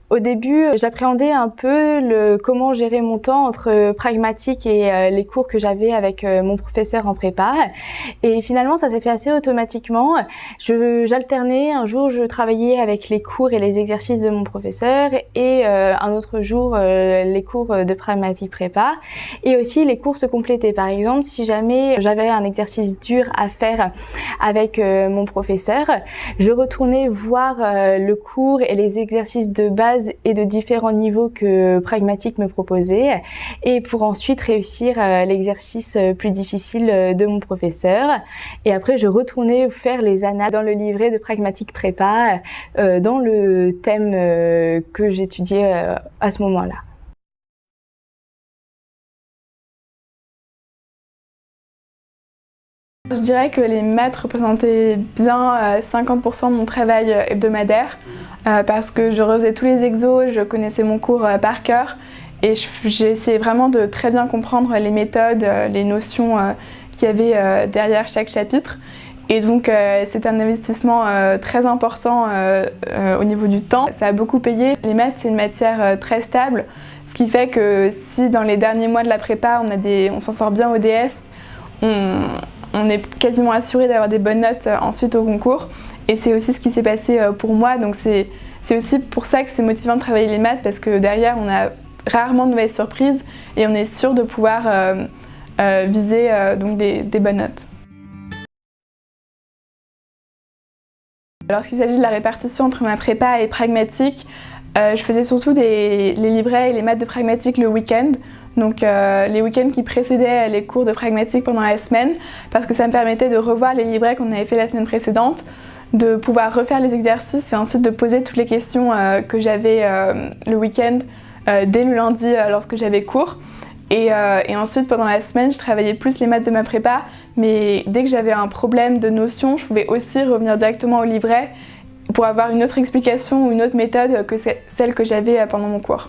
Au début, j'appréhendais un peu comment gérer mon temps entre pragmatique et les cours que j'avais avec mon professeur en prépa. Et finalement, ça s'est fait assez automatiquement. J'alternais. Un jour, je travaillais avec les cours et les exercices de mon professeur et un autre jour, les cours de pragmatique prépa. Et aussi, les cours se complétaient. Par exemple, si jamais j'avais un exercice dur à faire avec mon professeur, je retournais voir le cours et les exercices de base et de différents niveaux que Pragmatique me proposait, et pour ensuite réussir l'exercice plus difficile de mon professeur. Et après, je retournais faire les annales dans le livret de Pragmatique Prépa, dans le thème que j'étudiais à ce moment-là. Je dirais que les maths représentaient bien 50% de mon travail hebdomadaire parce que je refaisais tous les exos, je connaissais mon cours par cœur et j'ai essayé vraiment de très bien comprendre les méthodes, les notions qu'il y avait derrière chaque chapitre. Et donc c'est un investissement très important au niveau du temps. Ça a beaucoup payé. Les maths, c'est une matière très stable, ce qui fait que si dans les derniers mois de la prépa, on s'en sort bien au DS, on est quasiment assuré d'avoir des bonnes notes ensuite au concours. Et c'est aussi ce qui s'est passé pour moi. Donc c'est aussi pour ça que c'est motivant de travailler les maths, parce que derrière on a rarement de mauvaises surprises et on est sûr de pouvoir viser donc des bonnes notes. Lorsqu'il s'agit de la répartition entre ma prépa et pragmatique, je faisais surtout les livrets et les maths de pragmatique le week-end. Donc les week-ends qui précédaient les cours de pragmatique pendant la semaine, parce que ça me permettait de revoir les livrets qu'on avait fait la semaine précédente, de pouvoir refaire les exercices et ensuite de poser toutes les questions que j'avais le week-end dès le lundi lorsque j'avais cours. Et ensuite pendant la semaine, je travaillais plus les maths de ma prépa, mais dès que j'avais un problème de notion, je pouvais aussi revenir directement au livret pour avoir une autre explication ou une autre méthode que celle que j'avais pendant mon cours.